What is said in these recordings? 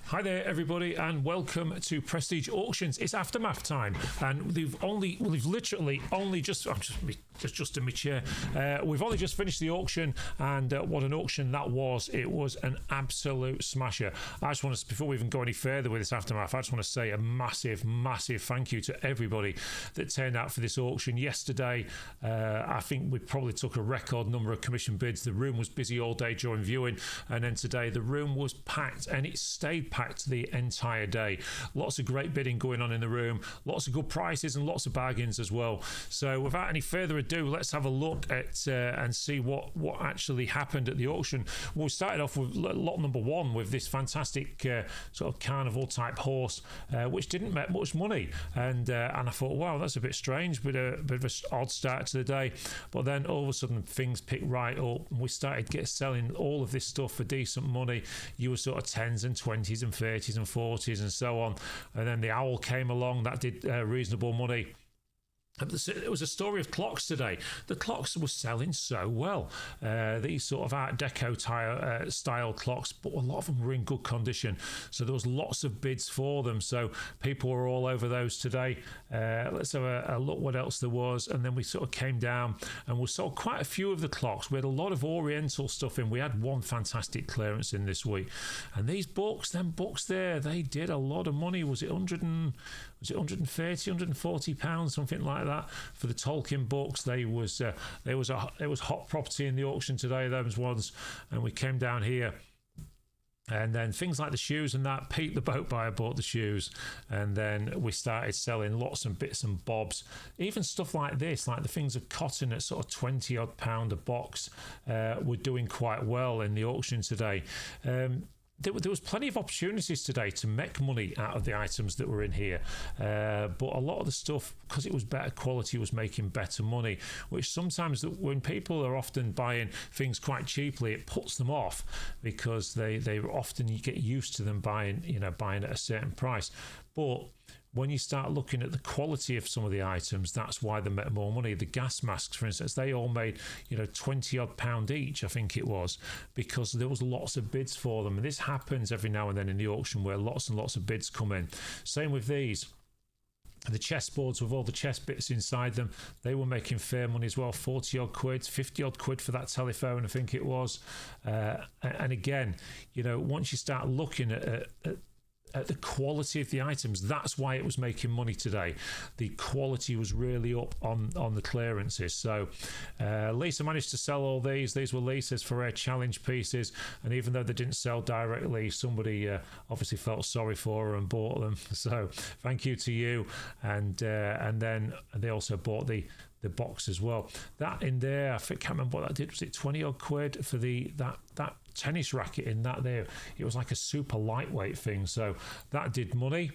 Hi there, everybody, and welcome to Prestige Auctions. It's aftermath time, and we've literally only just. I'm just in my chair. We've only just finished the auction, and what an auction that was! It was an absolute smasher. I just want to, before we even go any further with this aftermath, I just want to say a massive, massive thank you to everybody that turned out for this auction yesterday. I think we probably took a record number of commission bids. The room was busy all day during viewing, and then today the room was packed, and it stayed packed the entire day. Lots of great bidding going on in the room, lots of good prices and lots of bargains as well. So without any further ado, let's have a look at and see what actually happened at the auction. We started off with lot number one with this fantastic sort of carnival type horse, which didn't make much money, and I thought, wow, that's a bit strange, but a bit of an odd start to the day. But then all of a sudden things picked right up, and we started selling all of this stuff for decent money. You were sort of 10s and 20s and 30s and 40s and so on, and then the owl came along that did reasonable money. It was a story of clocks today. The clocks were selling so well. These sort of Art Deco style clocks, but a lot of them were in good condition. So there was lots of bids for them. So people were all over those today. Let's have a look what else there was. And then we sort of came down and we sold quite a few of the clocks. We had a lot of Oriental stuff in. We had one fantastic clearance in this week. And these books, them books there, they did a lot of money. Was it 130, 140 pounds, something like that, for the Tolkien books? There was hot property in the auction today, those ones. And we came down here, and then things like the shoes and that, Pete the boat buyer bought the shoes, and then we started selling lots of bits and bobs, even stuff like this, like the things of cotton at sort of 20 odd pound a box, were doing quite well in the auction today. There was plenty of opportunities today to make money out of the items that were in here, but a lot of the stuff, because it was better quality, was making better money, which sometimes when people are often buying things quite cheaply, it puts them off, because they often get used to them buying at a certain price. But when you start looking at the quality of some of the items, that's why they make more money. The gas masks, for instance, they all made 20 odd pound each, I think it was, because there was lots of bids for them. And this happens every now and then in the auction, where lots and lots of bids come in. Same with these. The chessboards with all the chess bits inside them, they were making fair money as well. 40 odd quid, 50 odd quid for that telephone, I think it was. And again, once you start looking at the quality of the items, that's why it was making money today. The quality was really up on the clearances. So Lisa managed to sell all these. These were Lisa's for her challenge pieces, and even though they didn't sell directly, somebody obviously felt sorry for her and bought them. So thank you to you. And then they also bought the box as well. That in there, I can't remember what that did. Was it 20 odd quid for that tennis racket in that there? It was like a super lightweight thing, so that did money.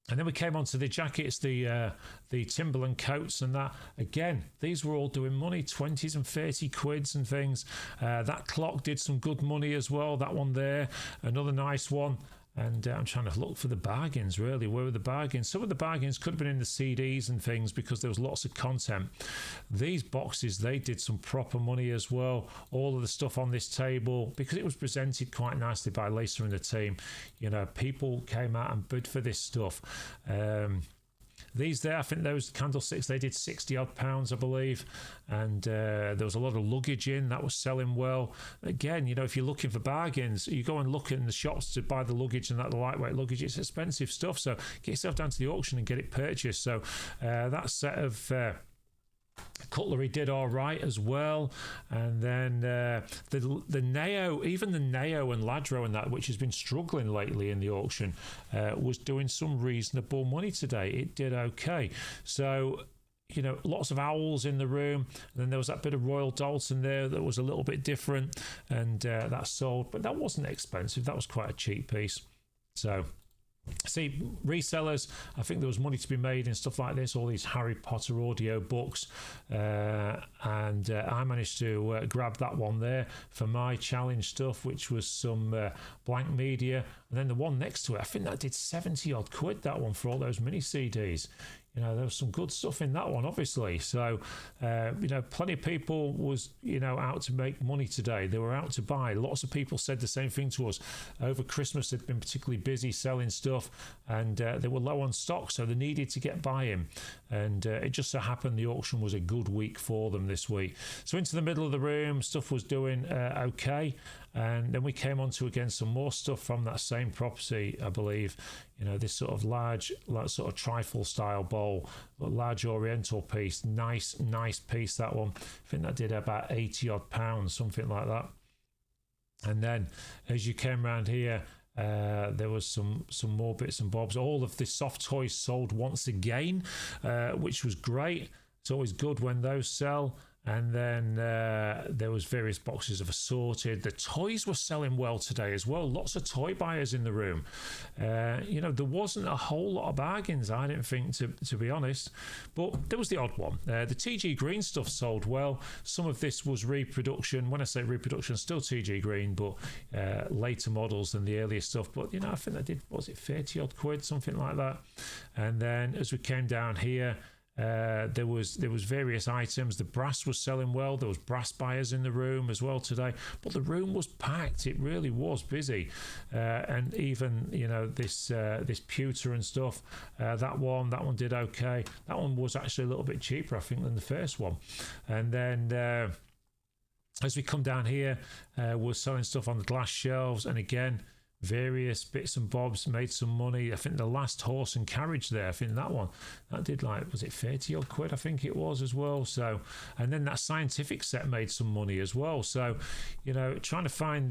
And then we came on to the jackets, the Timberland coats, and that again, these were all doing money, 20s and 30 quids and things. That clock did some good money as well, that one there, another nice one. And I'm trying to look for the bargains, really. Where were the bargains? Some of the bargains could have been in the CDs and things, because there was lots of content. These boxes, they did some proper money as well. All of the stuff on this table, because it was presented quite nicely by Lisa and the team, people came out and bid for this stuff. These there, I think those candlesticks, they did 60 odd pounds, I believe, and there was a lot of luggage in that was selling well. Again, if you're looking for bargains, you go and look in the shops to buy the luggage, and the lightweight luggage, it's expensive stuff, so get yourself down to the auction and get it purchased. So that set of cutlery did all right as well. And then the Neo, even the Neo and Ladro and that, which has been struggling lately in the auction, was doing some reasonable money today. It did okay. So lots of owls in the room. And then there was that bit of Royal Dalton there that was a little bit different, and that sold, but that wasn't expensive. That was quite a cheap piece. So see, resellers, I think there was money to be made in stuff like this, all these Harry Potter audio books, and I managed to grab that one there for my challenge stuff, which was some blank media. And then the one next to it, I think that did 70 odd quid, that one, for all those mini CDs. there was some good stuff in that one, obviously. So, plenty of people was, out to make money today. They were out to buy. Lots of people said the same thing to us. Over Christmas, they'd been particularly busy selling stuff, and they were low on stock, so they needed to get buying. And it just so happened the auction was a good week for them this week. So into the middle of the room, stuff was doing okay. And then we came on to, again, some more stuff from that same property, I believe. This sort of large, sort of trifle style bowl, large oriental piece. Nice piece, that one. I think that did about 80 odd pounds, something like that. And then as you came around here, there was some more bits and bobs. All of the soft toys sold once again, which was great. It's always good when those sell. And then there was various boxes of assorted. The toys were selling well today as well. Lots of toy buyers in the room. There wasn't a whole lot of bargains, I didn't think, to be honest. But there was the odd one. The TG Green stuff sold well. Some of this was reproduction. When I say reproduction, still TG Green, but later models than the earlier stuff. But, I think I did, was it 30 odd quid, something like that. And then as we came down here, there was various items. The brass was selling well. There was brass buyers in the room as well today, but the room was packed. It really was busy, and even this pewter and stuff. That one did okay. That one was actually a little bit cheaper, I think, than the first one. And then as we come down here, we're selling stuff on the glass shelves, and again, various bits and bobs made some money. I think the last horse and carriage there, I think that did was it 30 odd quid, I think it was, as well. So, and then that scientific set made some money as well. So, trying to find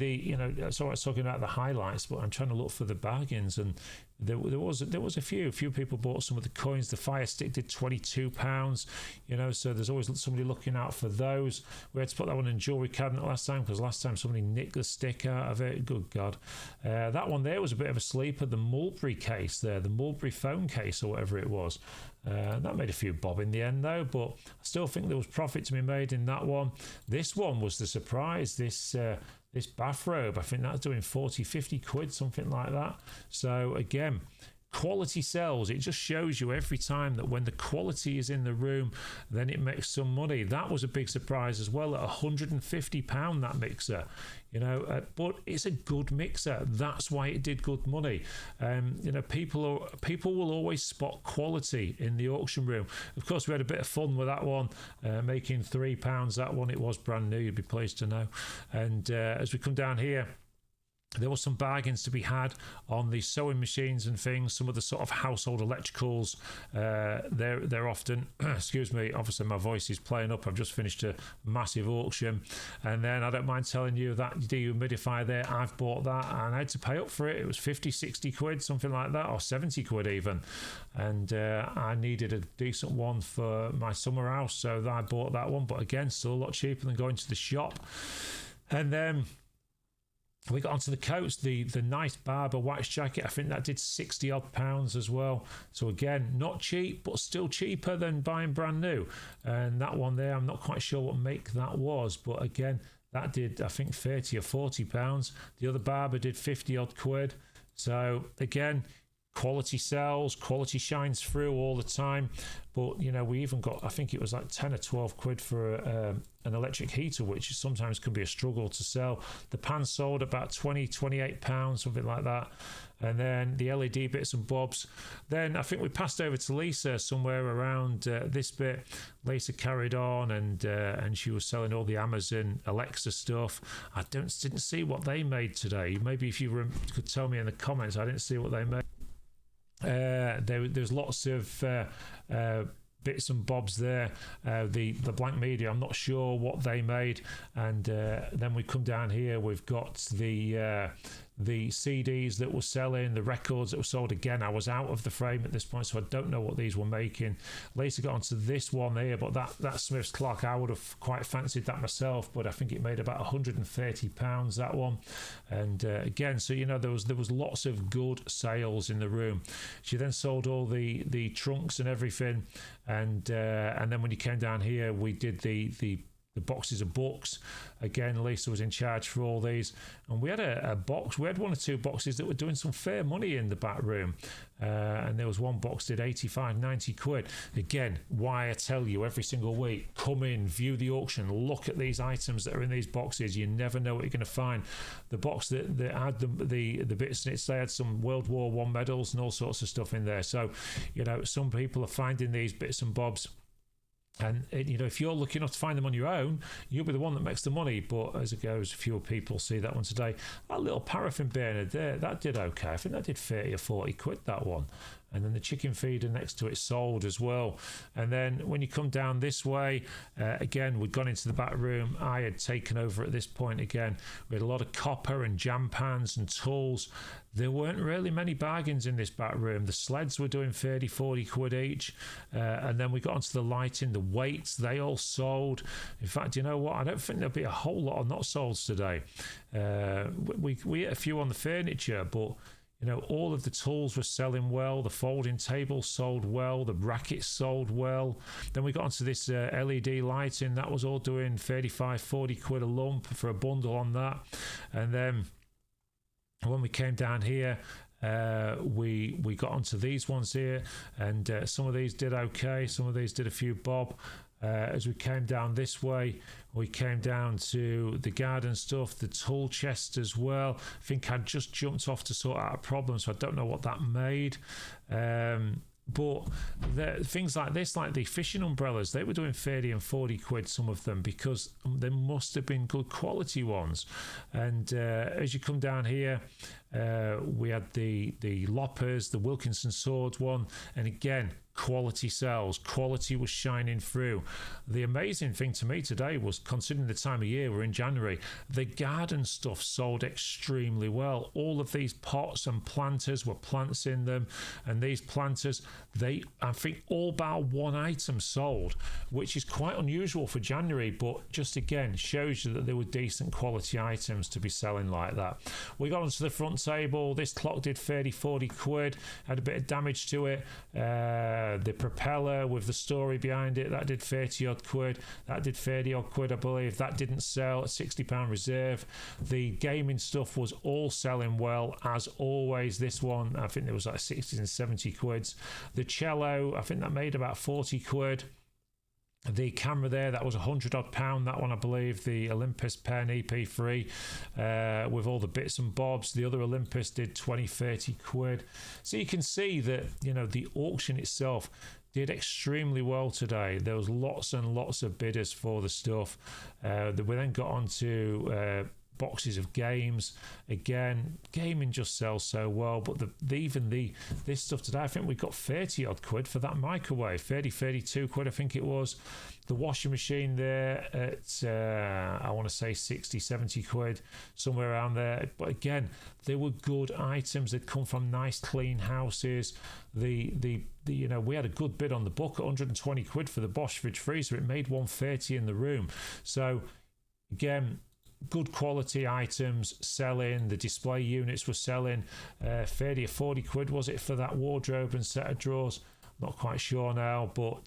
so I was talking about the highlights, but I'm trying to look for the bargains, and there was a few people bought some of the coins. The fire stick did £22, so there's always somebody looking out for those. We had to put that one in jewelry cabinet last time, because last time somebody nicked the stick out of it. Good God. That one there was a bit of a sleeper. The Mulberry case there, the Mulberry phone case or whatever it was. That made a few bob in the end though, but I still think there was profit to be made in that one. This one was the surprise. This bathrobe, I think that's doing 40, 50 quid, something like that. So again, quality sells. It just shows you every time that when the quality is in the room, then it makes some money. That was a big surprise as well, at £150, that mixer. But it's a good mixer. That's why it did good money. People will always spot quality in the auction room. Of course, we had a bit of fun with that one, making £3. That one, it was brand new, you'd be pleased to know. And as we come down here, there were some bargains to be had on the sewing machines and things. Some of the sort of household electricals, they're often, excuse me, obviously my voice is playing up. I've just finished a massive auction. And then I don't mind telling you that dehumidifier there, I've bought that and I had to pay up for it. It was 50, 60 quid, something like that, or 70 quid even. And I needed a decent one for my summer house, so I bought that one. But again, still a lot cheaper than going to the shop. And then we got onto the coats, the nice Barber wax jacket. I think that did 60 odd pounds as well. So again, not cheap, but still cheaper than buying brand new. And that one there, I'm not quite sure what make that was, but again, that did, I think, 30 or 40 pounds. The other Barber did 50 odd quid. So again, quality sells, quality shines through all the time. But we even got, I think it was like 10 or 12 quid for an electric heater, which sometimes can be a struggle to sell. The pan sold about 20, 28 pounds, something like that. And then the LED bits and bobs. Then I think we passed over to Lisa somewhere around this bit. Lisa carried on, and she was selling all the Amazon Alexa stuff. I didn't see what they made today. Maybe if you could tell me in the comments. I didn't see what they made. There's lots of bits and bobs there. The blank media, I'm not sure what they made. And then we come down here, we've got the CDs that were selling, the records that were sold. Again, I was out of the frame at this point, so I don't know what these were making. Later got onto this one here, but that Smith's Clark, I would have quite fancied that myself, but I think it made about £130, that one. And again, so there was lots of good sales in the room. She then sold all the trunks and everything, and then when you came down here, we did the the boxes of books. Again, Lisa was in charge for all these, and we had a box. We had one or two boxes that were doing some fair money in the back room, and there was one box did 85-90 quid. Again, why I tell you every single week, come in, view the auction, look at these items that are in these boxes. You never know what you're going to find. The box that had the bits in it, they had some World War One medals and all sorts of stuff in there. So, you know, some people are finding these bits and bobs. And, you know, if you're lucky enough to find them on your own, you'll be the one that makes the money. But as it goes, fewer people see that one today. That little paraffin burner there, that did okay. I think that did 30 or 40 quid, that one. And then the chicken feeder next to it sold as well. And then when you come down this way, again, we'd gone into the back room. I had taken over at this point again. We had a lot of copper and jam pans and tools. There weren't really many bargains in this back room. The sleds were doing 30, 40 quid each. And then we got onto the lighting, the weights, they all sold. In fact, you know what? I don't think there'll be a whole lot of not solds today. We hit a few on the furniture, but you know, all of the tools were selling well. The folding table sold well. The brackets sold well. Then we got onto this LED lighting. That was all doing 35, 40 quid a lump for a bundle on that. And then when we came down here, we got onto these ones here, and some of these did okay. Some of these did a few bob. As we came down this way, we came down to the garden stuff, the tool chest as well. I think I'd just jumped off to sort out a problem, so I don't know what that made. But things like this, like the fishing umbrellas, they were doing 30 and 40 quid, some of them, because they must have been good quality ones. And as you come down here, we had the loppers, the Wilkinson swords one, and again, quality sales. Quality was shining through. The amazing thing to me today was, considering the time of year, we're in January, the garden stuff sold extremely well. All of these pots and planters were plants in them, and these planters, I think all bar one item sold, which is quite unusual for January, but just again shows you that there were decent quality items to be selling like that. We got onto the front table. This clock did 30, 40 quid, had a bit of damage to it. The propeller with the story behind it, that did 30 odd quid. That did 30 odd quid, I believe. That didn't sell at £60 reserve. The gaming stuff was all selling well, as always. This one, I think there was like 60 and 70 quids. The cello, I think that made about 40 quid. The camera there, that was £100 odd, that one I believe. The Olympus Pen EP3 with all the bits and bobs. The other Olympus did 20-30 quid. So you can see that, you know, the auction itself did extremely well today. There was lots and lots of bidders for the stuff. We then got on to boxes of games. Again, gaming just sells so well, but this stuff today, I think we got 30 odd quid for that microwave. 32 quid I think it was. The washing machine there at I want to say 60-70 quid, somewhere around there. But again, they were good items. They'd come from nice clean houses. The you know, we had a good bid on the book at 120 quid for the Bosch fridge freezer. It made 130 in the room. So again, good quality items selling. The display units were selling 30 or 40 quid, was it, for that wardrobe and set of drawers? Not quite sure now, but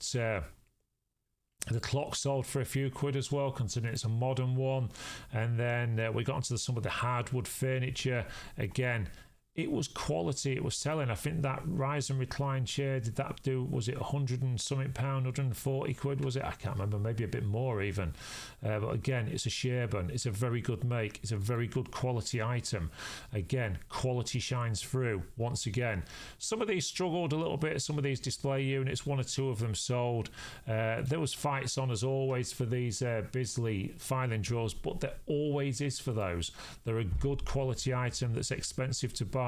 the clock sold for a few quid as well, considering it's a modern one. And then we got into some of the hardwood furniture. Again, it was quality, it was selling. I think that rise and recline chair, did that do, was it 100 and something pound, 140 quid, was it? I can't remember, maybe a bit more even. But again, it's a Sherburn, it's a very good make, it's a very good quality item. Again, quality shines through once again. Some of these struggled a little bit, some of these display units, one or two of them sold. There was fights on as always for these Bisley filing drawers, but there always is for those. They're a good quality item that's expensive to buy.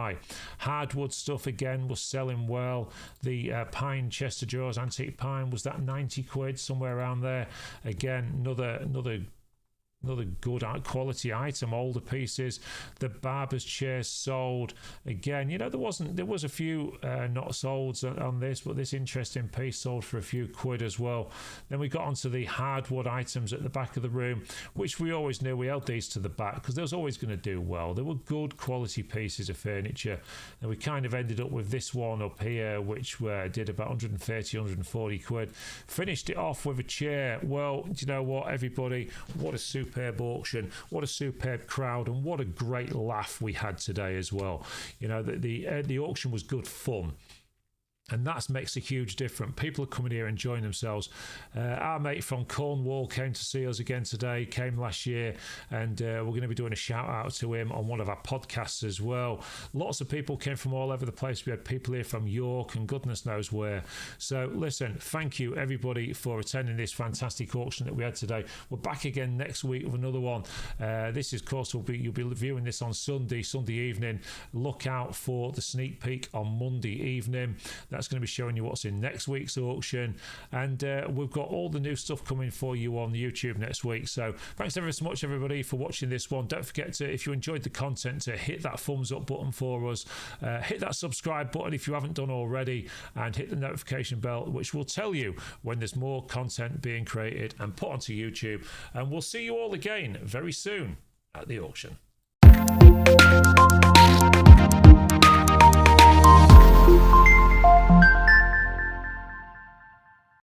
Hardwood stuff again was selling well. The pine chest of drawers, antique pine, was that 90 quid, somewhere around there. Again, another Another good quality item. Older pieces. The barber's chair sold again. You know, there was a few not sold on this, but this interesting piece sold for a few quid as well. Then we got onto the hardwood items at the back of the room, which we always knew we held these to the back because they was always going to do well. They were good quality pieces of furniture, and we kind of ended up with this one up here, which did about 130, 140 quid. Finished it off with a chair. Well, do you know what, everybody? What a superb auction! What a superb crowd, and what a great laugh we had today as well. You know, the auction was good fun. And that makes a huge difference. People are coming here enjoying themselves. Our mate from Cornwall came to see us again today, came last year, and we're going to be doing a shout out to him on one of our podcasts as well. Lots of people came from all over the place. We had people here from York and goodness knows where. So listen, thank you everybody for attending this fantastic auction that we had today. We're back again next week with another one. This is, of course, you'll be viewing this on Sunday evening. Look out for the sneak peek on Monday evening. That's going to be showing you what's in next week's auction, and we've got all the new stuff coming for you on YouTube next week. So thanks ever so much everybody for watching this one. Don't forget to, if you enjoyed the content, to hit that thumbs up button for us, hit that subscribe button if you haven't done already, and hit the notification bell, which will tell you when there's more content being created and put onto YouTube. And we'll see you all again very soon at the auction.